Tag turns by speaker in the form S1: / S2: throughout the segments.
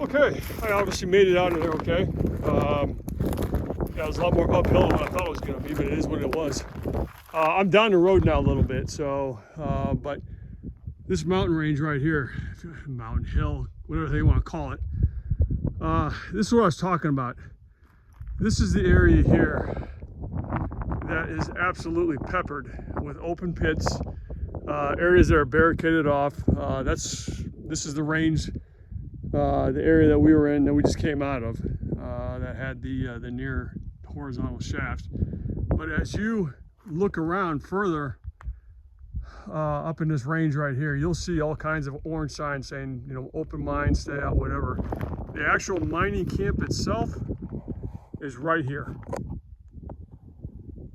S1: Okay, I obviously made it out of there okay. Yeah, it was a lot more uphill than I thought it was going to be, but it is what it was. I'm down the road now a little bit, so, but this mountain range right here, mountain hill, whatever they want to call it, this is what I was talking about. This is the area here that is absolutely peppered with open pits, areas that are barricaded off. This is the range, the area that we were in that we just came out of, that had the near horizontal shaft. But as you look around further up in this range right here, you'll see all kinds of orange signs saying, you know, open mine, stay out, whatever. The actual mining camp itself is right here.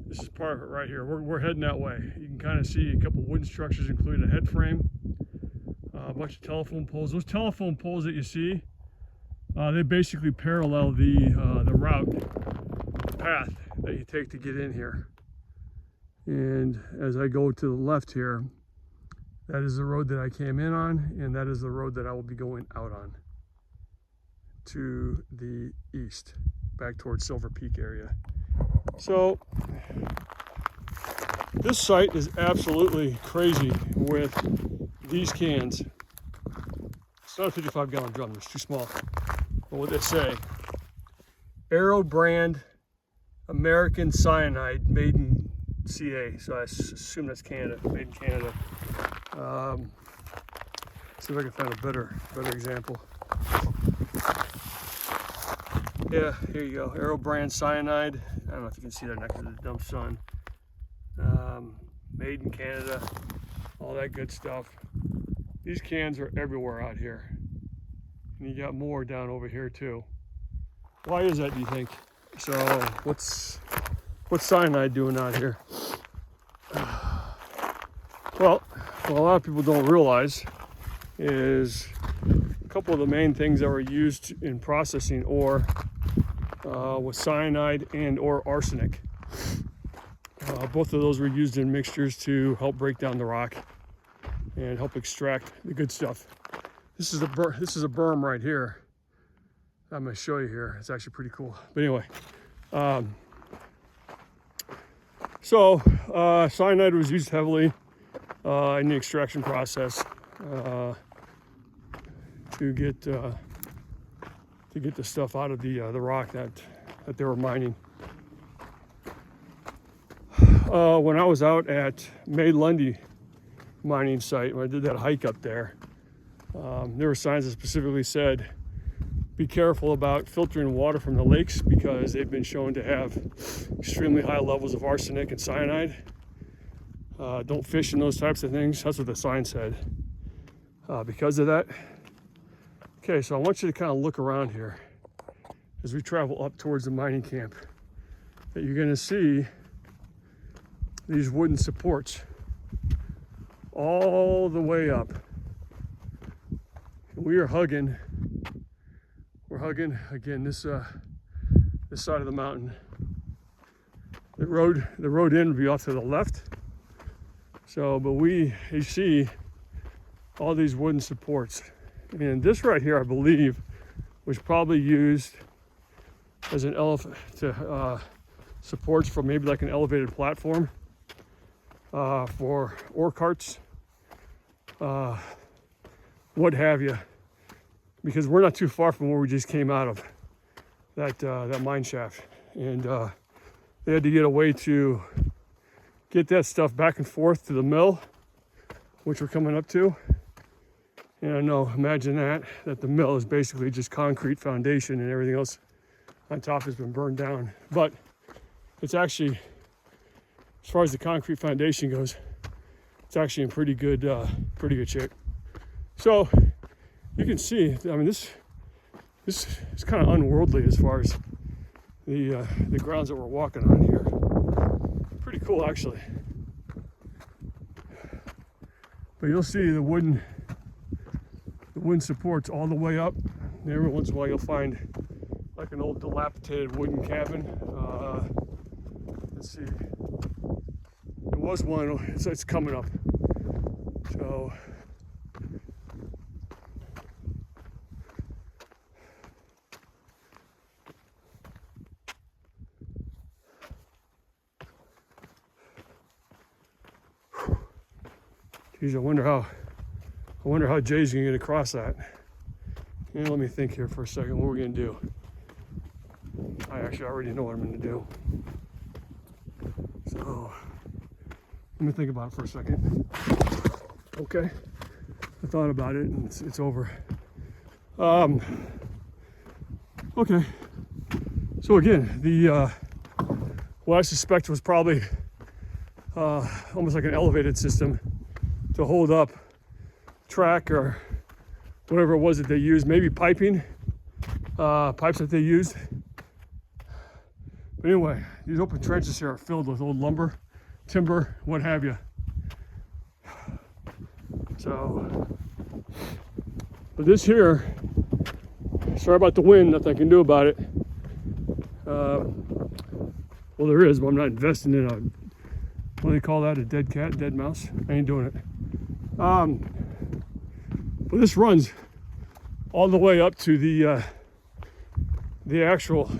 S1: This is part of it right here. We're heading that way. You can kind of see a couple wooden structures, including a head frame, a bunch of telephone poles. Those telephone poles that you see, they basically parallel the route, the path that you take to get in here. And as I go to the left here, that is the road that I came in on, and that is the road that I will be going out on to the east, back towards Silver Peak area. So this site is absolutely crazy with these cans. It's not a 55-gallon drum, it's too small. But what they say, Aero brand American cyanide, made in CA, so I assume that's Canada, made in Canada. See if I can find a better example. Yeah, here you go, Aero brand cyanide. I don't know if you can see that next to the dump sun. Made in Canada, all that good stuff. These cans are everywhere out here. And you got more down over here too. Why is that, do you think? So what's cyanide doing out here? Well, what a lot of people don't realize is a couple of the main things that were used in processing ore was cyanide and or arsenic. Both of those were used in mixtures to help break down the rock and help extract the good stuff. This is a berm right here. I'm going to show you here. It's actually pretty cool. But anyway, cyanide was used heavily in the extraction process to get the stuff out of the rock that they were mining. When I was out at May Lundy mining site, when I did that hike up there, there were signs that specifically said, be careful about filtering water from the lakes because they've been shown to have extremely high levels of arsenic and cyanide. Don't fish in those types of things. That's what the sign said. Because of that. Okay, so I want you to kind of look around here as we travel up towards the mining camp. That you're going to see these wooden supports all the way up. We're hugging again this side of the mountain. The road in would be off to the left. So, but you see all these wooden supports, and this right here, I believe, was probably used as an supports for maybe like an elevated platform for ore carts, what have you, because we're not too far from where we just came out of that mine shaft, and they had to get a way to get that stuff back and forth to the mill, which we're coming up to. And I know, imagine that the mill is basically just concrete foundation and everything else on top has been burned down. But it's actually, as far as the concrete foundation goes, it's actually in pretty good shape. So you can see, I mean, this is kind of unworldly as far as the grounds that we're walking on here. Pretty cool, actually. But you'll see the wooden supports all the way up. And every once in a while you'll find like an old dilapidated wooden cabin. Let's see. There was one, it's coming up. So Geez, I wonder how Jay's gonna get across that. And let me think here for a second. What are we gonna do? I actually already know what I'm gonna do. So let me think about it for a second. Okay, I thought about it, and it's over. Okay. So again, the what I suspect was probably almost like an elevated system to hold up track or whatever it was that they used, maybe piping, pipes that they used. But anyway, these open trenches here are filled with old lumber, timber, what have you. So, but this here, sorry about the wind, nothing I can do about it. Well, there is, but I'm not investing in a, what do they call that, a dead cat, dead mouse? I ain't doing it. But this runs all the way up to the actual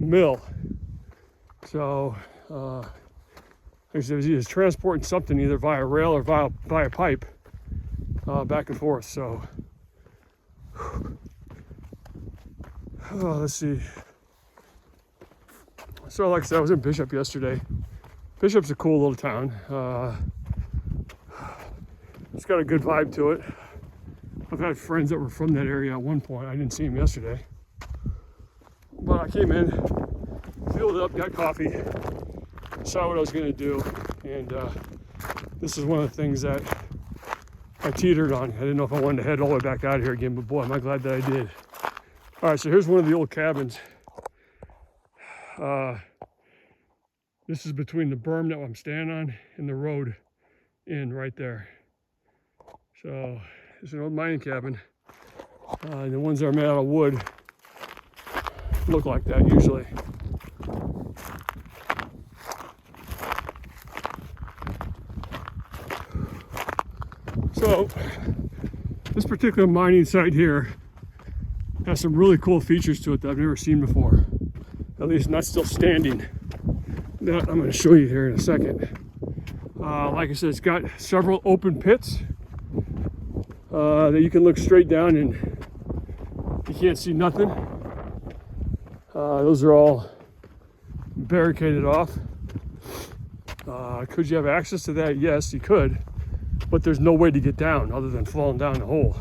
S1: mill. So, like I said, he's transporting something either via rail or via pipe back and forth. So, let's see. So, like I said, I was in Bishop yesterday. Bishop's a cool little town. It's got a good vibe to it. I've had friends that were from that area at one point. I didn't see them yesterday. But I came in, filled up, got coffee, saw what I was gonna do, and this is one of the things that I teetered on. I didn't know if I wanted to head all the way back out of here again, but boy, am I glad that I did. All right, so here's one of the old cabins. This is between the berm that I'm standing on and the road in right there. So it's an old mining cabin. The ones that are made out of wood look like that usually. So this particular mining site here has some really cool features to it that I've never seen before. At least not still standing. That I'm going to show you here in a second. Like I said, it's got several open pits that you can look straight down and you can't see nothing. Those are all barricaded off. Could you have access to that? Yes, you could, but there's no way to get down other than falling down the hole.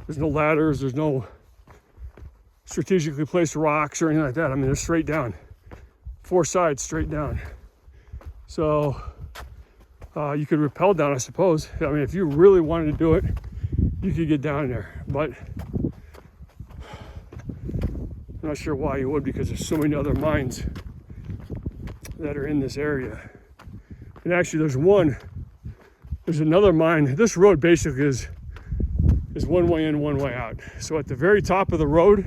S1: There's no ladders, there's no strategically placed rocks or anything like that. I mean, they're straight down, 4 sides straight down. So you could rappel down, I suppose. I mean, if you really wanted to do it, you could get down there, but I'm not sure why you would, because there's so many other mines that are in this area. And actually there's another mine. This road basically is one way in, one way out. So at the very top of the road,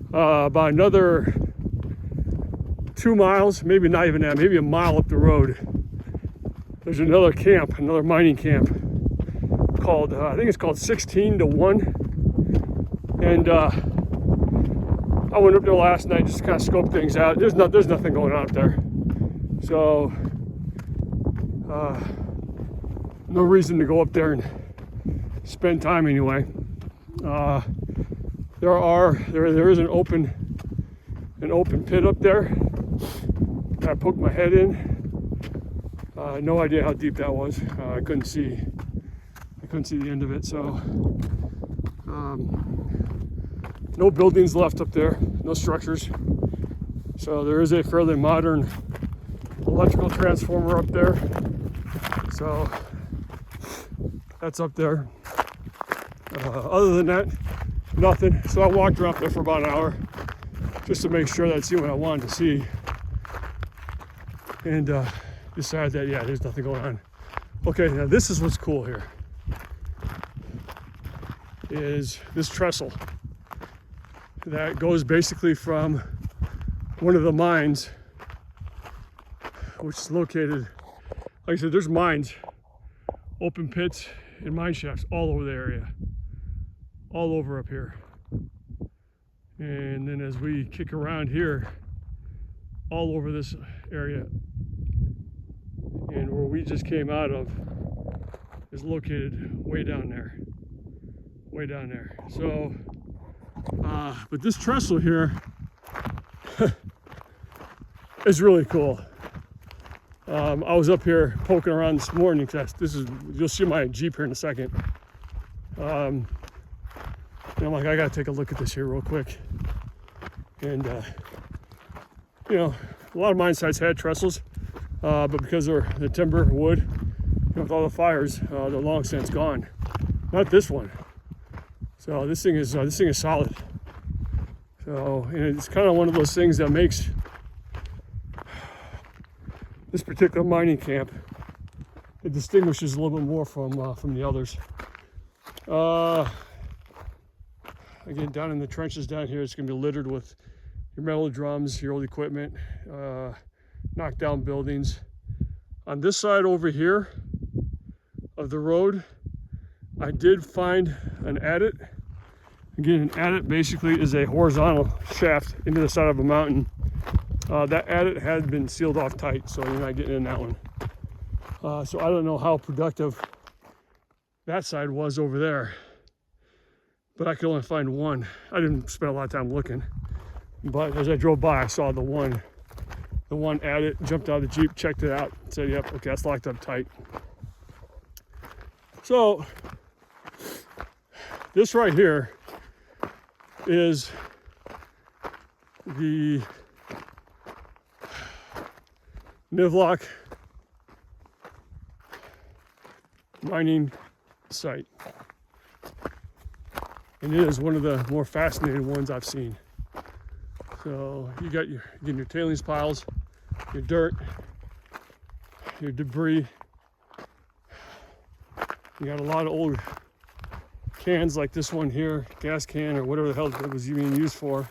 S1: about another 2 miles, maybe not even that, maybe a mile up the road, there's another camp, another mining camp called, I think it's called 16 to 1. And I went up there last night just to kind of scope things out. There's nothing going on up there. So, no reason to go up there and spend time anyway. There is an open pit up there. I poked my head in. No idea how deep that was. I couldn't see the end of it. So no buildings left up there, no structures. So there is a fairly modern electrical transformer up there. So that's up there. Other than that, nothing. So I walked around there for about an hour just to make sure that I'd see what I wanted to see. And decided that, yeah, there's nothing going on. Okay, now this is what's cool here. Is this trestle that goes basically from one of the mines, which is located, like I said, there's mines, open pits and mine shafts all over the area, all over up here. And then as we kick around here, all over this area, and where we just came out of, is located way down there. Way down there. So, but this trestle here is really cool. I was up here poking around this morning because you'll see my Jeep here in a second. And I'm like, I gotta take a look at this here real quick. And you know, a lot of mine sites had trestles, but because they're the timber, wood, you know, with all the fires, they're long since gone. Not this one. So this thing is solid. So, and it's kind of one of those things that makes this particular mining camp, it distinguishes a little bit more from the others. Again, down in the trenches down here, it's going to be littered with your metal drums, your old equipment, knocked down buildings. On this side over here of the road, I did find an adit. Again, an adit basically is a horizontal shaft into the side of a mountain. That adit had been sealed off tight, so you're not getting in that one. So I don't know how productive that side was over there, but I could only find one. I didn't spend a lot of time looking, but as I drove by, I saw the one adit, jumped out of the Jeep, checked it out, said, yep, okay, that's locked up tight. So this right here is the NIVLOC mining site. And it is one of the more fascinating ones I've seen. So you got your tailings piles, your dirt, your debris. You got a lot of old cans like this one here, gas can or whatever the hell it was being used for,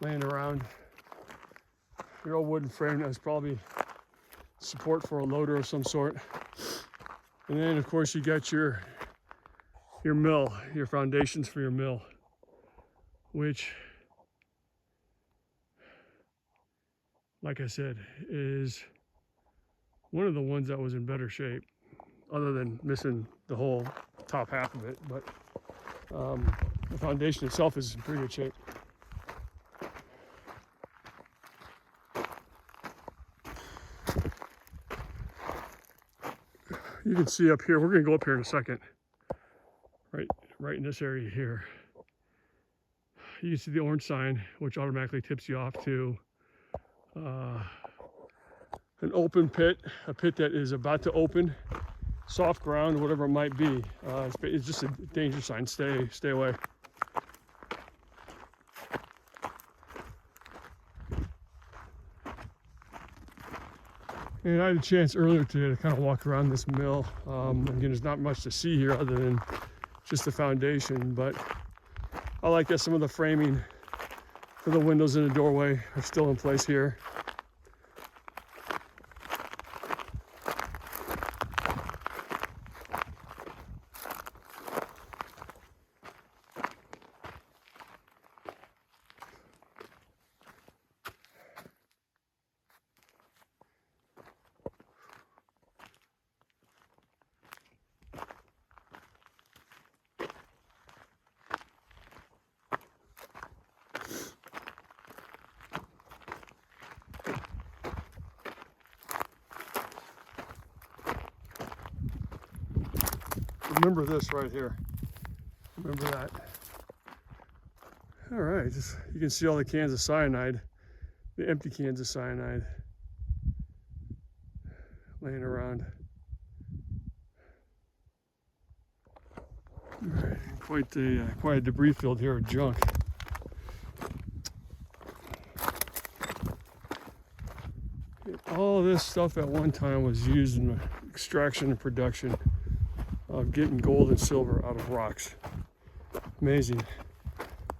S1: laying around. Your old wooden frame that was probably support for a loader of some sort. And then of course you got your mill, your foundations for your mill, which, like I said, is one of the ones that was in better shape, other than missing the whole top half of it. But the foundation itself is in pretty good shape. You can see up here, we're gonna go up here in a second, right in this area here. You can see the orange sign, which automatically tips you off to an open pit, a pit that is about to open, soft ground, whatever it might be. It's just a danger sign, stay away. And I had a chance earlier today to kind of walk around this mill. Again, there's not much to see here other than just the foundation, but I like that some of the framing for the windows in the doorway are still in place here. Remember this right here. Remember that. All right, you can see all the cans of cyanide, the empty cans of cyanide laying around. All right, quite a debris field here of junk. All this stuff at one time was used in the extraction and production of getting gold and silver out of rocks. Amazing.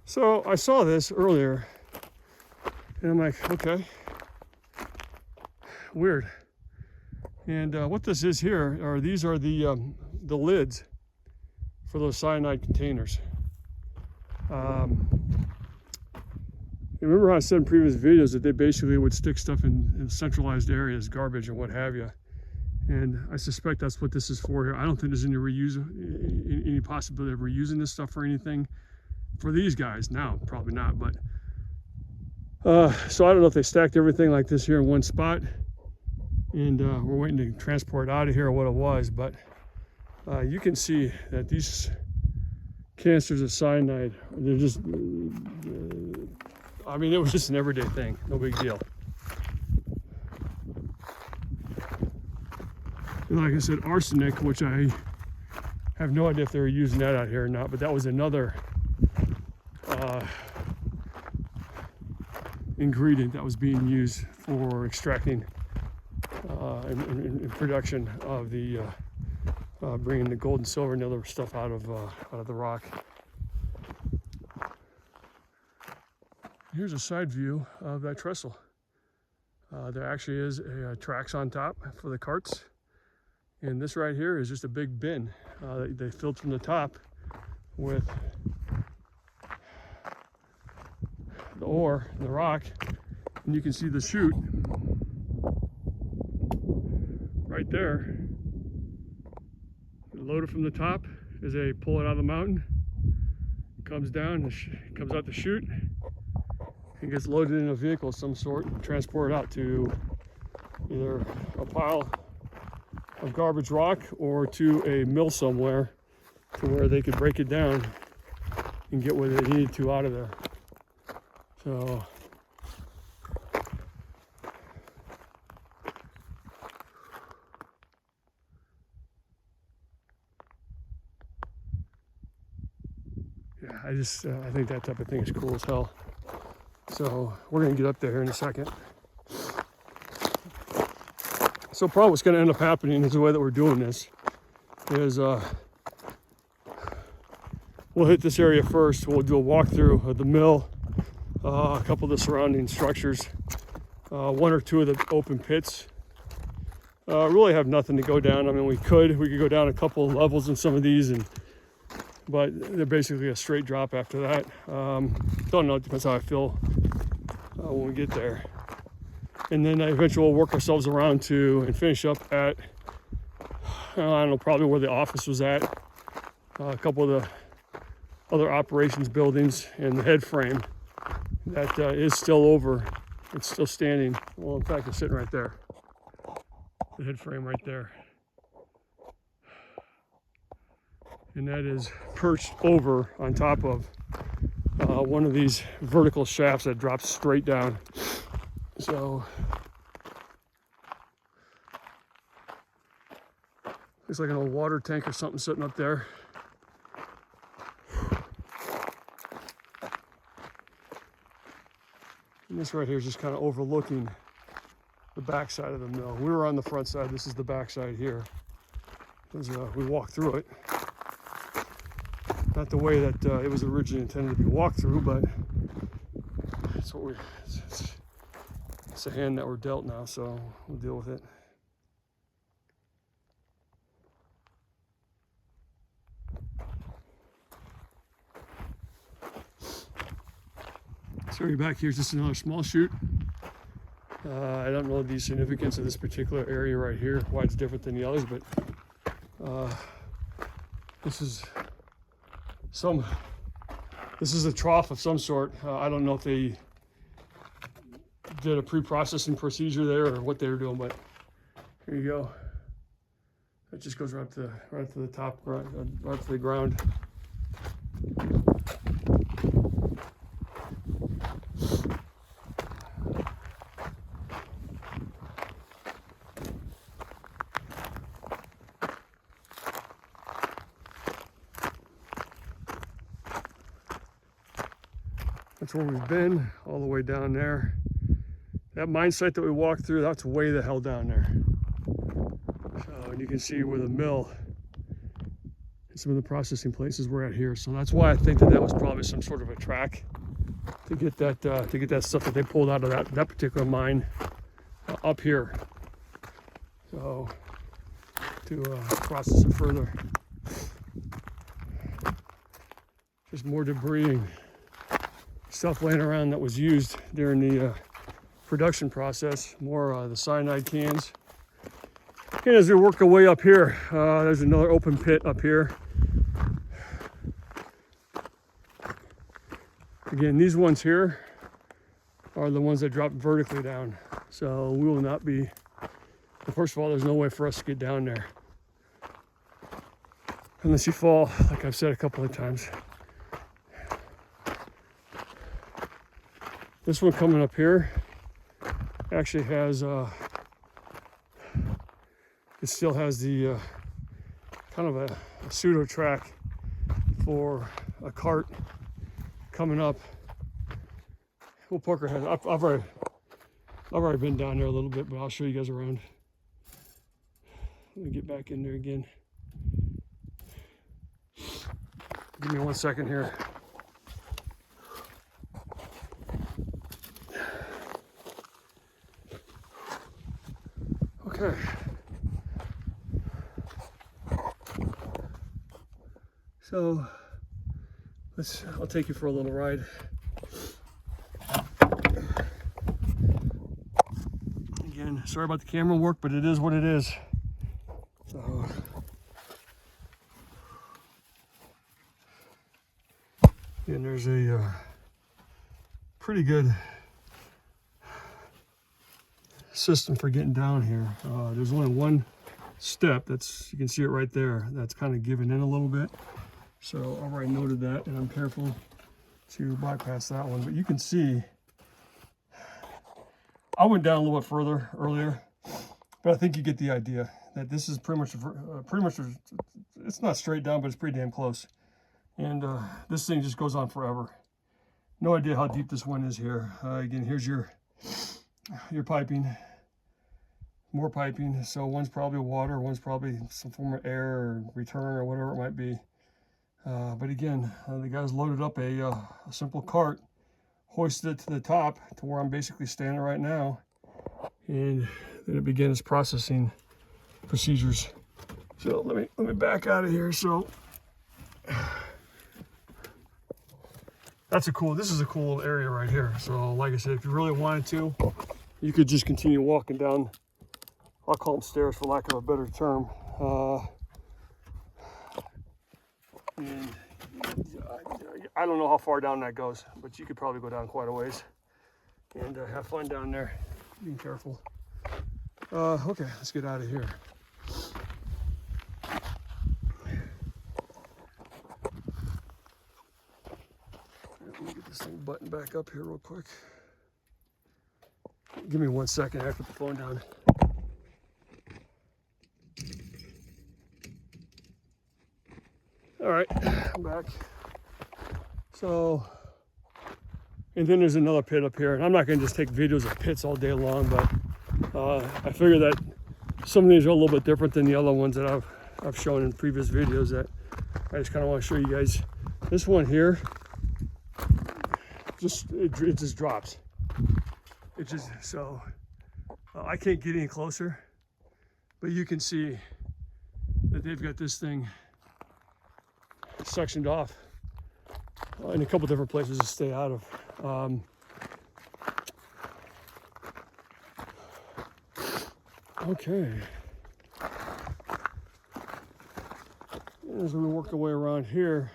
S1: So I saw this earlier and I'm like, okay, weird. And what this is here these are the lids for those cyanide containers. Remember how I said in previous videos that they basically would stick stuff in centralized areas, garbage and what have you. And I suspect that's what this is for here. I don't think there's any possibility of reusing this stuff for anything for these guys now. Probably not, but so I don't know if they stacked everything like this here in one spot, and we're waiting to transport it out of here or what it was. But you can see that these canisters of cyanide, they're just, I mean, it was just an everyday thing, no big deal. And like I said, arsenic, which I have no idea if they were using that out here or not, but that was another ingredient that was being used for extracting in production of the bringing the gold and silver and other stuff out of the rock. Here's a side view of that trestle. There actually is tracks on top for the carts, and this right here is just a big bin that they filled from the top with the ore, the rock, and you can see the chute right there. Load it from the top as they pull it out of the mountain. It comes down, comes out the chute, and gets loaded in a vehicle of some sort and transported out to either a pile of garbage rock or to a mill somewhere to where they could break it down and get what they needed to out of there. So yeah, I think that type of thing is cool as hell. So we're gonna get up there here in a second. So probably what's gonna end up happening is the way that we're doing this is we'll hit this area first. We'll do a walkthrough of the mill, a couple of the surrounding structures, one or two of the open pits. Really have nothing to go down. I mean, we could go down a couple of levels in some of these, but they're basically a straight drop after that. Don't know, it depends how I feel when we get there. And then eventually we'll work ourselves around to and finish up at, I don't know, probably where the office was at, a couple of the other operations buildings, and the head frame that is still over. It's still standing. Well, in fact, it's sitting right there. The head frame right there. And that is perched over on top of one of these vertical shafts that drops straight down. So looks like an old water tank or something sitting up there. And this right here is just kind of overlooking the back side of the mill. We were on the front side. This is the back side here. As we walked through it. Not the way that it was originally intended to be walked through, but it's what it's a hand that we're dealt now, so we'll deal with it. So you're back here is just another small chute. I don't know the significance of this particular area right here, why it's different than the others, but this is a trough of some sort. I don't know if they did a pre-processing procedure there or what they were doing, but here you go. It just goes right to the top, right to the ground. That's where we've been, all the way down there. That mine site that we walked through, that's way the hell down there. So, and you can see where the mill and some of the processing places were at here. So that's why I think that was probably some sort of a track to get that stuff that they pulled out of that particular mine up here. So to process it further. Just more debris and stuff laying around that was used during the production process. More the cyanide cans. And as we work our way up here, there's another open pit up here. Again, these ones here are the ones that drop vertically down. So we will not be, first of all, there's no way for us to get down there unless you fall, like I've said a couple of times. This one coming up here actually has, it still has the kind of a pseudo track for a cart coming up. We'll poke our head. I've already been down there a little bit, but I'll show you guys around. Let me get back in there again. Give me 1 second here. Okay. So I'll take you for a little ride. Again, sorry about the camera work, but it is what it is. So and there's a pretty good system for getting down here. There's only one step that's, you can see it right there, that's kind of giving in a little bit. So I already noted that, and I'm careful to bypass that one. But you can see, I went down a little bit further earlier, but I think you get the idea that this is pretty much, it's not straight down, but it's pretty damn close. And this thing just goes on forever. No idea how deep this one is here. Again, here's your piping, more piping. So one's probably water, one's probably some form of air or return or whatever it might be. But again, the guys loaded up a simple cart, hoisted it to the top to where I'm basically standing right now, and then it began its processing procedures. So let me back out of here. So this is a cool area right here. So like I said, if you really wanted to, you could just continue walking down, I'll call them stairs for lack of a better term. And I don't know how far down that goes, but you could probably go down quite a ways and have fun down there. Being careful. Okay, let's get out of here. Let me get this thing buttoned back up here real quick. Give me 1 second. I have to put the phone down. All right, I'm back. So, and then there's another pit up here. And I'm not going to just take videos of pits all day long, but I figure that some of these are a little bit different than the other ones that I've shown in previous videos. That I just kind of want to show you guys. This one here, it just drops. It just, so I can't get any closer, but you can see that they've got this thing sectioned off in a couple different places to stay out of. Okay. As we work our way around here,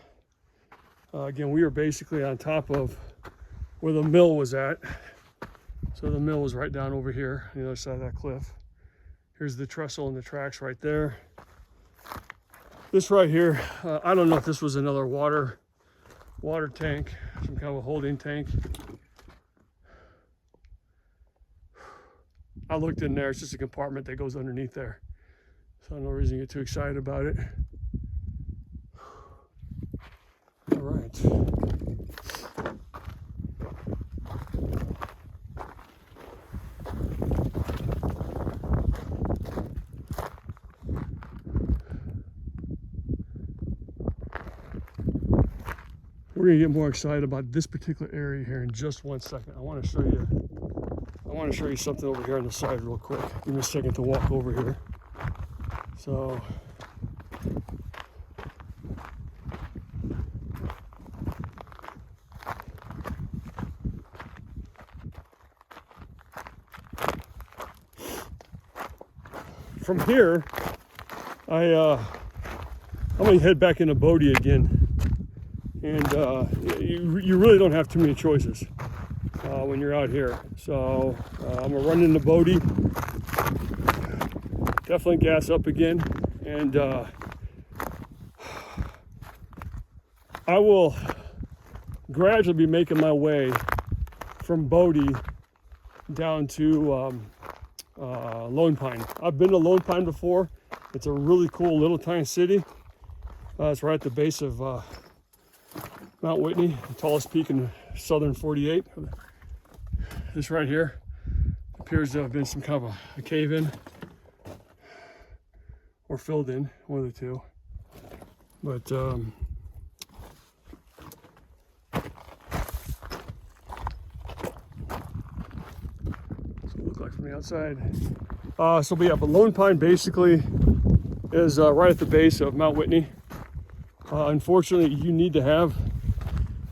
S1: again, we are basically on top of where the mill was at. So the mill was right down over here on the other side of that cliff. Here's the trestle and the tracks right there. This right here, I don't know if this was another water tank, some kind of a holding tank. I looked in there, it's just a compartment that goes underneath there. So no reason to get too excited about it. All right. We're gonna get more excited about this particular area here in just 1 second. I want to show you something over here on the side real quick. Give me a second to walk over here. So from here, I'm gonna head back into Bodie again. And you really don't have too many choices when you're out here. So I'm gonna run into Bodie, definitely gas up again, and I will gradually be making my way from Bodie down to Lone Pine. I've been to Lone Pine before. It's a really cool little tiny city. It's right at the base of Mount Whitney, the tallest peak in the southern 48. This right here appears to have been some kind of a cave-in or filled in, one of the two. But look like from the outside. So yeah, but Lone Pine basically is right at the base of Mount Whitney. Unfortunately, you need to have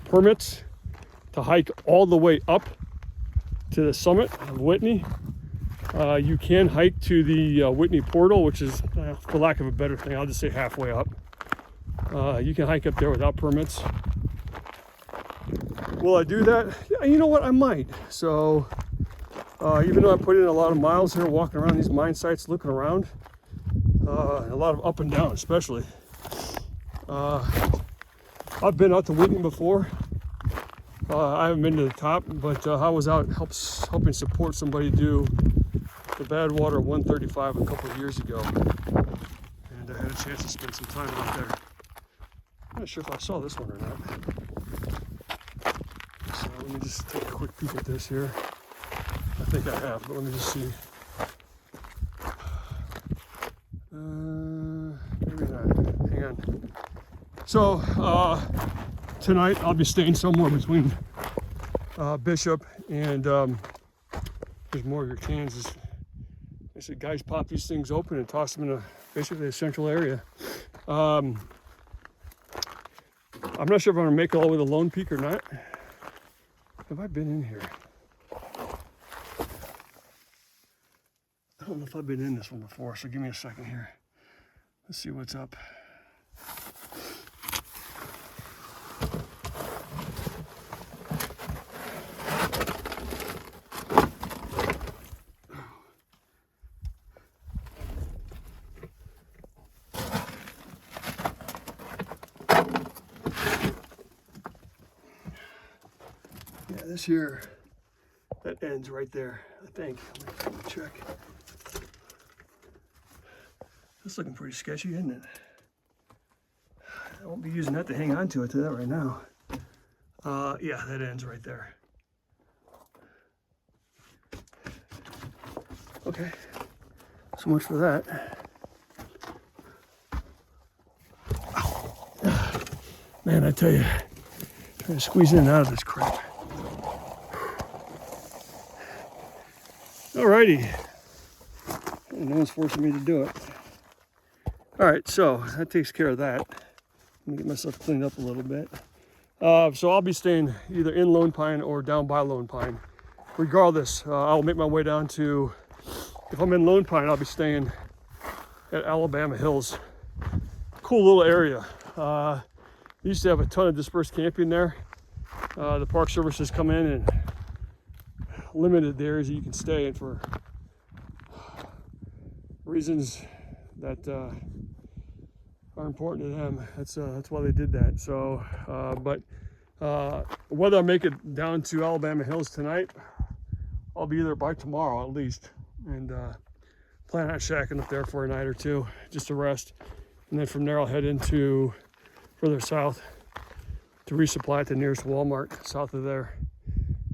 S1: permits to hike all the way up to the summit of Whitney. You can hike to the Whitney portal, which is, for lack of a better thing, I'll just say halfway up. You can hike up there without permits. Will I do that? Yeah, you know what, I might. So even though I put in a lot of miles here walking around these mine sites, looking around, a lot of up and down especially. I've been out to Whitney before. I haven't been to the top, but I was out helping support somebody do the Badwater 135 a couple of years ago, and I had a chance to spend some time out there. I'm not sure if I saw this one or not. So let me just take a quick peek at this here. I think I have, but let me just see. Maybe not. Hang on. So tonight I'll be staying somewhere between Bishop and there's more of your cans. I said, guys, pop these things open and toss them in basically a central area. I'm not sure if I'm gonna make it all the way to Lone Peak or not. Have I been in here? I don't know if I've been in this one before, so give me a second here. Let's see what's up. Yeah, this here, that ends right there, I think. Let me check. That's looking pretty sketchy, isn't it? I won't be using that to hang on to it to that right now. Yeah, that ends right there. Okay, so much for that. Man, I tell you, trying to squeeze in and out of this crap. Alrighty, no one's forcing me to do it. All right, so that takes care of that. Let me get myself cleaned up a little bit. So I'll be staying either in Lone Pine or down by Lone Pine. Regardless, I'll make my way down to, if I'm in Lone Pine, I'll be staying at Alabama Hills. Cool little area. We used to have a ton of dispersed camping there. The Park Service has come in and limited the areas that you can stay in for reasons that are important to them. That's why they did that. So, but whether I make it down to Alabama Hills tonight, I'll be there by tomorrow at least, and plan on shacking up there for a night or two just to rest, and then from there I'll head into further south to resupply at the nearest Walmart south of there.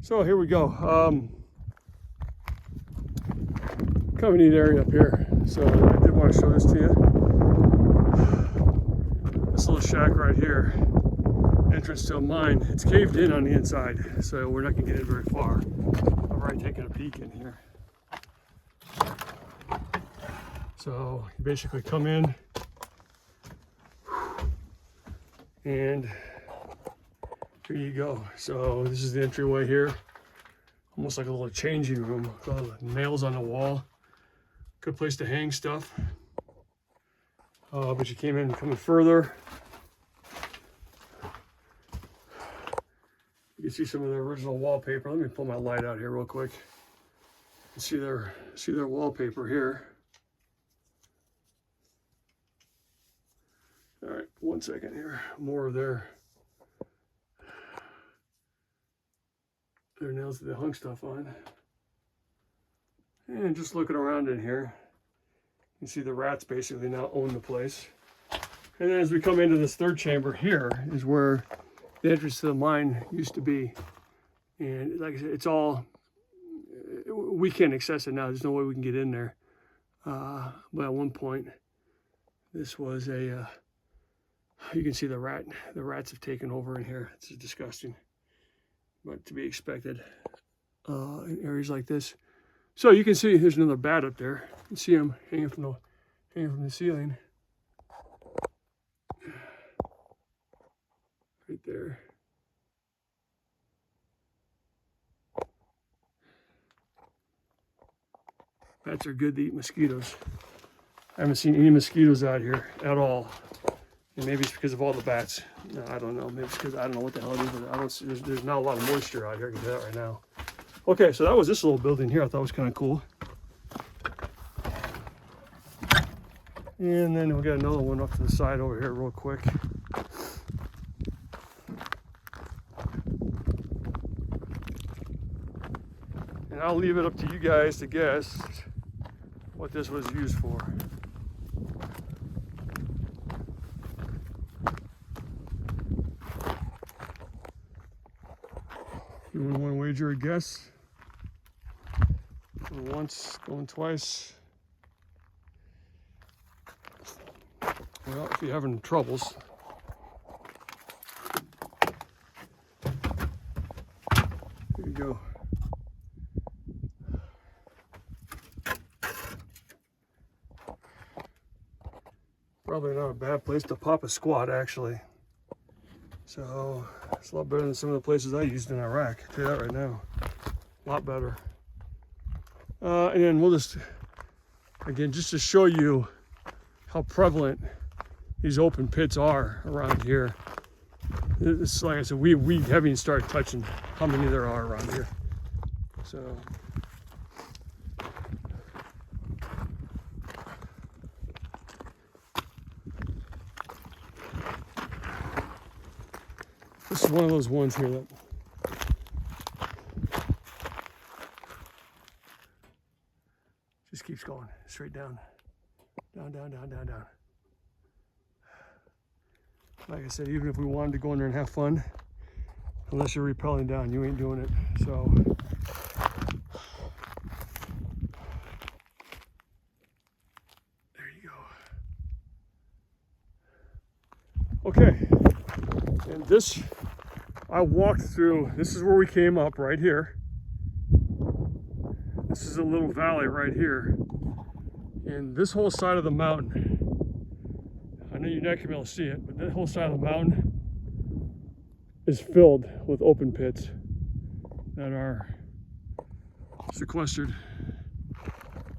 S1: So here we go. Kind of a neat area up here. So I did want to show this to you. This little shack right here, entrance to a mine. It's caved in on the inside, so we're not gonna get in very far. I've already taken a peek in here. So you basically come in and here you go. So this is the entryway here. Almost like a little changing room with all the nails on the wall. Good place to hang stuff. But you coming further. You can see some of the original wallpaper. Let me pull my light out here real quick. You can see their wallpaper here. All right, 1 second here. More of their nails that they hung stuff on. And just looking around in here, you can see the rats basically now own the place. And then as we come into this third chamber here is where the entrance to the mine used to be. And like I said, it's all, we can't access it now. There's no way we can get in there. But at one point, this was a, you can see the rats have taken over in here. It's disgusting, but to be expected in areas like this. So you can see there's another bat up there. You can see him hanging from the ceiling. Right there. Bats are good to eat mosquitoes. I haven't seen any mosquitoes out here at all. And maybe it's because of all the bats. No, I don't know. Maybe it's because I don't know what the hell it is, but I don't see, there's not a lot of moisture out here. I can tell that right now. Okay, so that was this little building here. I thought was kind of cool. And then we got another one up to the side over here real quick. And I'll leave it up to you guys to guess what this was used for. You want to wager a guess? Going once, going twice. Well, if you're having troubles, here you go. Probably not a bad place to pop a squat, actually. So it's a lot better than some of the places I used in Iraq. I'll tell you that right now. A lot better. And then we'll just, again, just to show you how prevalent these open pits are around here. It's like I said, we haven't even started touching how many there are around here. So. This is one of those ones here that just keeps going straight down, down, down, down, down, down. Like I said, even if we wanted to go in there and have fun, unless you're rappelling down, you ain't doing it. So there you go. Okay, and this, I walked through, this is where we came up right here. This is a little valley right here. And this whole side of the mountain, I know you're not gonna be able to see it, but that whole side of the mountain is filled with open pits that are sequestered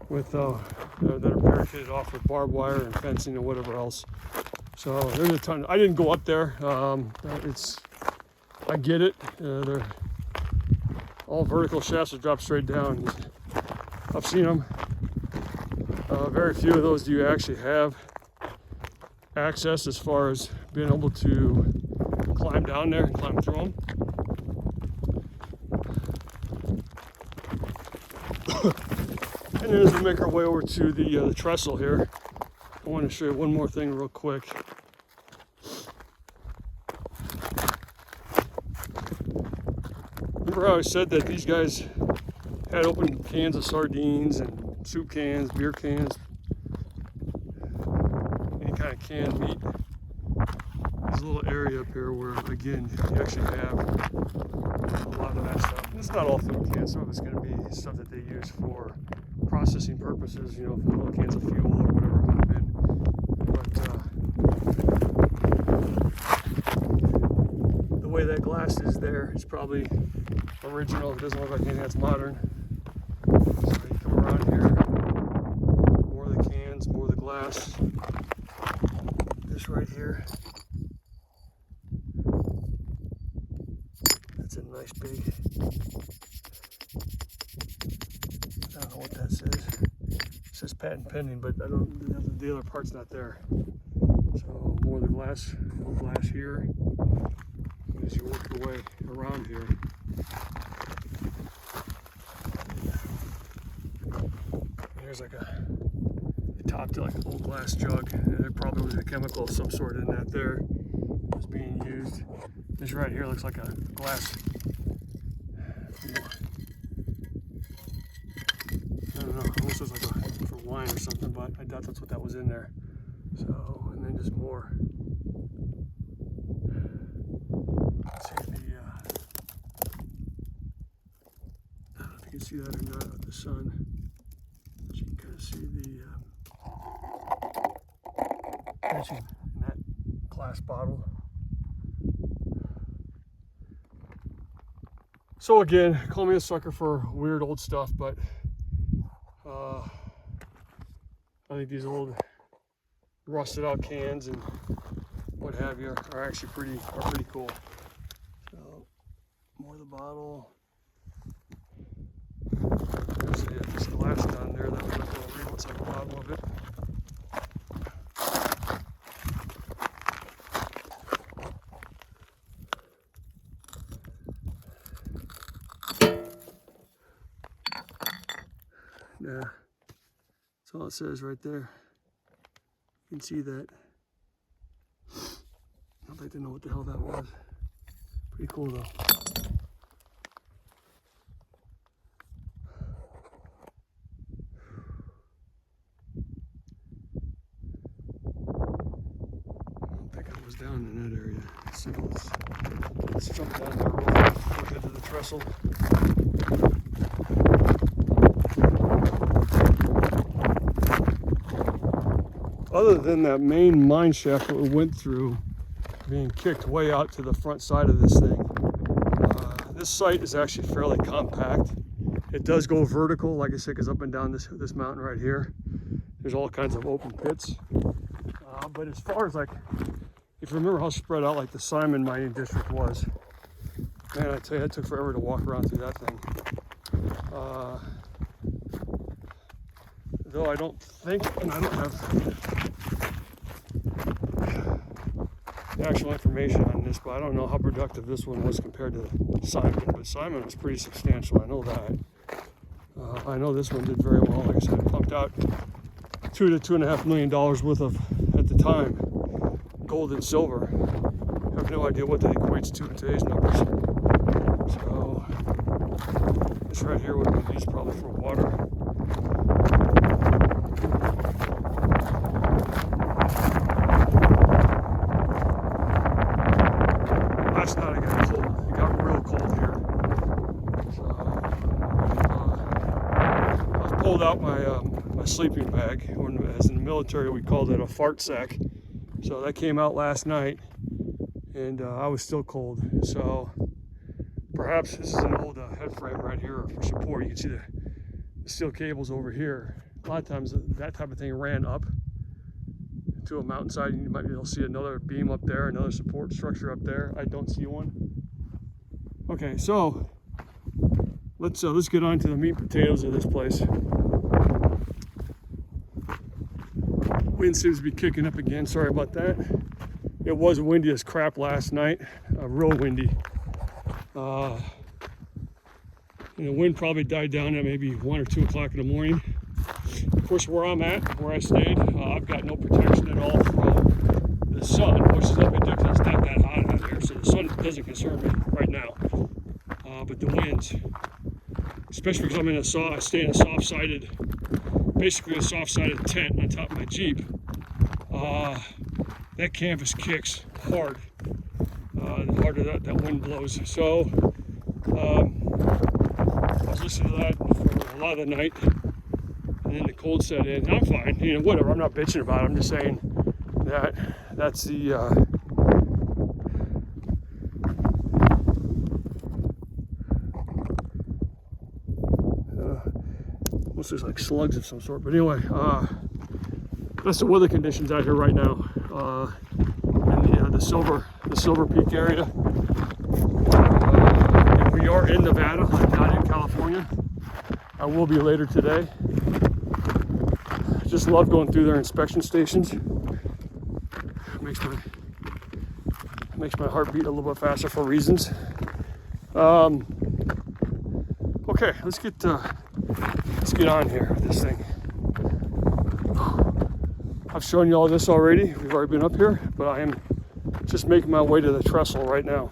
S1: with, that are barricaded off with barbed wire and fencing and whatever else. So there's a ton. I didn't go up there. I get it. They're all vertical shafts that drop straight down. I've seen them. Very few of those do you actually have access as far as being able to climb down there and climb through them. And then as we make our way over to the trestle here, I want to show you one more thing real quick. Remember how I said that these guys had open cans of sardines and soup cans, beer cans, any kind of canned meat? There's a little area up here where, again, you actually have a lot of that stuff. And it's not all food cans. Some of it's going to be stuff that they use for processing purposes, you know, little cans of fuel or whatever it might have been. But the way that glass is there is probably original. It doesn't look like anything that's modern. So you come around here, glass. This right here. That's a nice big. I don't know what that says. It says patent pending, but I don't. The other part's not there. So more of the glass, here. As you work your way around here. There's like a top to like an old glass jug. There probably was a chemical of some sort in that there. It was being used. This right here looks like a glass. I don't know. Almost looks like for wine or something, but I doubt that's what that was in there. So, and then just more. Let's see the. I don't know if you can see that or not with the sun. But you can kind of see the etching in that glass bottle. So again, call me a sucker for weird old stuff, but I think these old rusted out cans and what have you are actually pretty cool. So more of the bottle. There's this glass down there. That was like a little read what's on the bottom of it. Yeah, that's all it says right there. You can see that. I'd like to know what the hell that was. Pretty cool though. I don't think I was down in that area. So let's jump down there real quick. Look into the trestle. Other than that main mine shaft that we went through being kicked way out to the front side of this thing, this site is actually fairly compact. It does go vertical, like I said, because up and down this mountain right here, there's all kinds of open pits. But as far as like, if you remember how spread out like the Simon mining district was, man, I tell you, it took forever to walk around through that thing. Though I don't think, and I don't have the actual information on this, but I don't know how productive this one was compared to Simon, but Simon was pretty substantial, I know that. I know this one did very well. Like I said, it pumped out $2 to $2.5 million worth of, at the time, gold and silver. I have no idea what that equates to in today's numbers. So this right here would have been used probably for water. Last night it got cold. It got real cold here. So I was pulled out my sleeping bag. As in the military, we called it a fart sack. So that came out last night, and I was still cold. So perhaps this is an old head frame right here for support. You can see the steel cables over here. A lot of times that type of thing ran up to a mountainside, and you might be able to see another beam up there, another support structure up there. I don't see one. Okay, so let's get on to the meat and potatoes of this place. Wind seems to be kicking up again. Sorry about that. It was windy as crap last night, real windy. The wind probably died down at maybe 1 or 2 o'clock in the morning. Of course, where I'm at, where I stayed, I've got no protection at all from the sun, which is not because it's not that hot out here, so the sun doesn't concern me right now. But the winds, especially because I'm in I stay in a soft-sided, basically a soft-sided tent on top of my Jeep. That canvas kicks hard. The harder that wind blows. So I was listening to that for a lot of the night. And then the cold set in. I'm fine, whatever. I'm not bitching about it. I'm just saying that that's the almost looks like slugs of some sort. But anyway, That's the weather conditions out here right now in the Silver Peak area. And we are in Nevada. I'm not in California. I will be later today. I just love going through their inspection stations. Makes my heart beat a little bit faster for reasons. Okay, let's get on here with this thing. I've shown you all this already. We've already been up here, but I am just making my way to the trestle right now.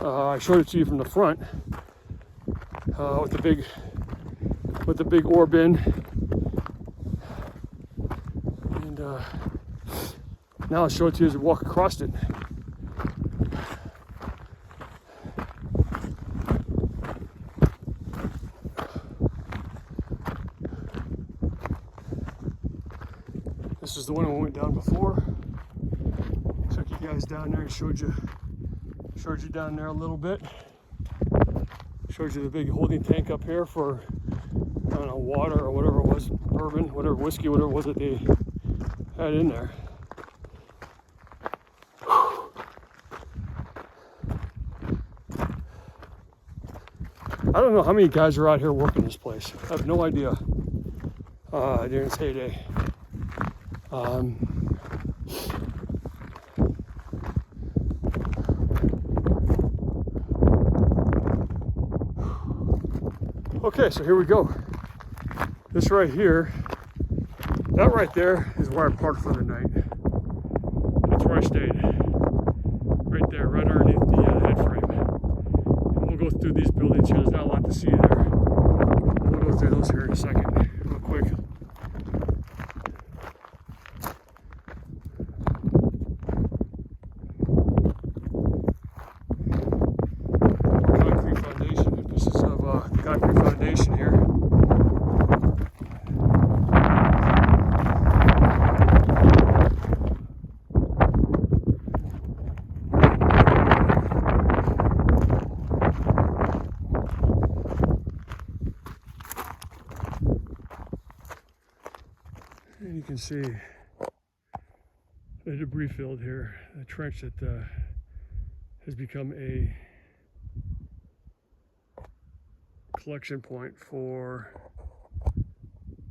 S1: I showed it to you from the front with the big ore bin, and now I'll show it to you as we walk across it. This is the one we went down before. Took you guys down there and showed you down there a little bit. Showed you the big holding tank up here for, I don't know, water or whatever it was, bourbon, whatever, whiskey, whatever it was that they had in there. I don't know how many guys are out here working this place. I have no idea during its heyday. Okay, so here we go. This right here, that right there is where I parked for the night. That's where I stayed. Right there, right underneath the head frame. And we'll go through these buildings here. There's not a lot to see there. We'll go through those here in a second, real quick. Concrete foundation. Pieces of concrete foundation here. And you can see the debris field here, a trench that has become a collection point for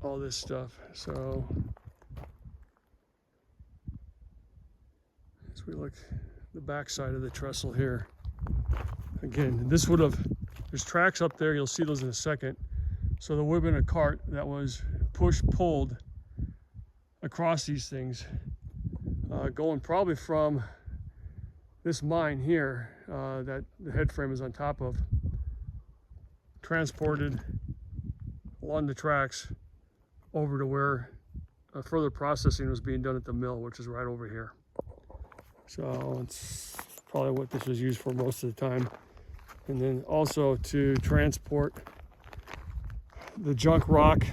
S1: all this stuff. So as we look the back side of the trestle here, again, this would have, there's tracks up there, you'll see those in a second. So there would have been a cart that was pulled across these things, going probably from this mine here that the head frame is on top of, transported along the tracks over to where further processing was being done at the mill, which is right over here. So it's probably what this was used for most of the time. And then also to transport the junk rock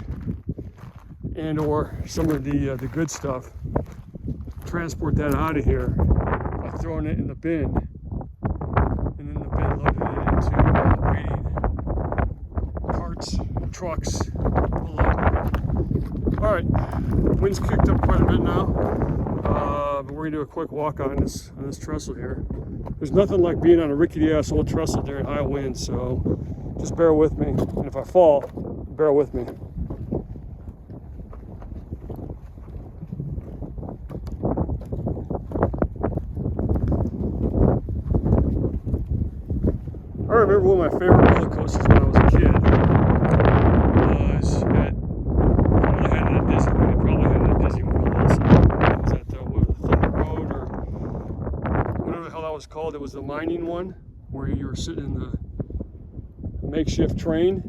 S1: and or some of the good stuff, transport that out of here by throwing it in the bin, and then the bin loaded it into waiting carts, trucks below. All right, the wind's kicked up quite a bit now, but we're gonna do a quick walk on this trestle here. There's nothing like being on a rickety ass old trestle during high winds, so just bear with me, and if I fall, bear with me. I remember one of my favorite roller coasters when I was a kid was at, I had it at Disney, I probably had it at Disney World also. It was at Thunder Road or whatever the hell that was called. It was the mining one where you were sitting in the makeshift train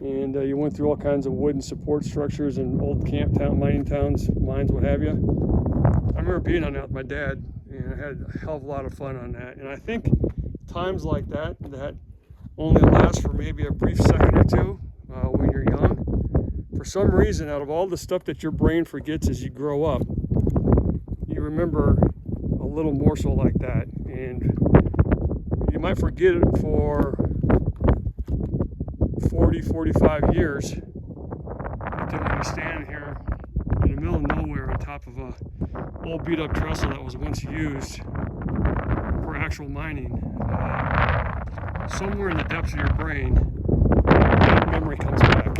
S1: and you went through all kinds of wooden support structures and old mining towns, mines, what have you. I remember being on that with my dad and I had a hell of a lot of fun on that. And I think times like that only last for maybe a brief second or two when you're young. For some reason, out of all the stuff that your brain forgets as you grow up, you remember a little morsel like that. And you might forget it for 40, 45 years until when you stand here in the the middle of nowhere on top of a old beat up trestle that was once used for actual mining. Somewhere in the depths of your brain, that memory comes back.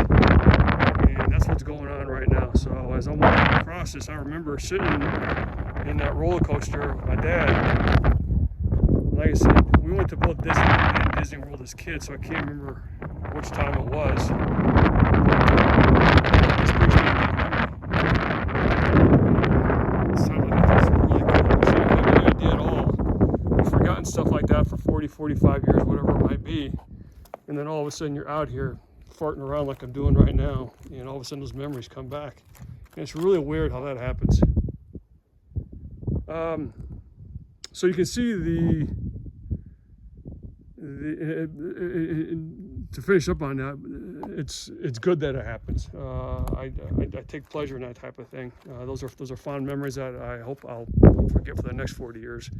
S1: And that's what's going on right now. So as I'm walking across this, I remember sitting in that roller coaster with my dad. Like I said, we went to both Disneyland and Disney World as kids, so I can't remember which time it was. This brings me to memory. It sounds like it's really cool. So I don't have any idea at all. I've forgotten stuff like that for 40, 45 years, whatever it might be. And then all of a sudden you're out here farting around like I'm doing right now, and all of a sudden those memories come back. And it's really weird how that happens. So you can see to finish up on that, it's good that it happens. I take pleasure in that type of thing. Those are fond memories that I hope I'll forget for the next 40 years.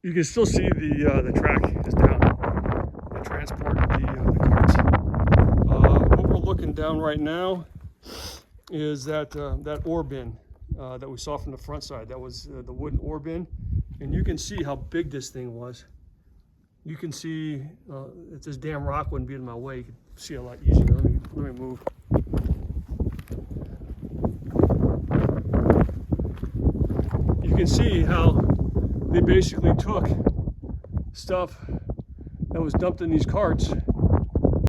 S1: You can still see the track is down. The transport the carts. What we're looking down right now is that ore bin that we saw from the front side. That was the wooden ore bin, and you can see how big this thing was. You can see if this damn rock wouldn't be in my way, you can see a lot easier. Let me move. You can see how they basically took stuff that was dumped in these carts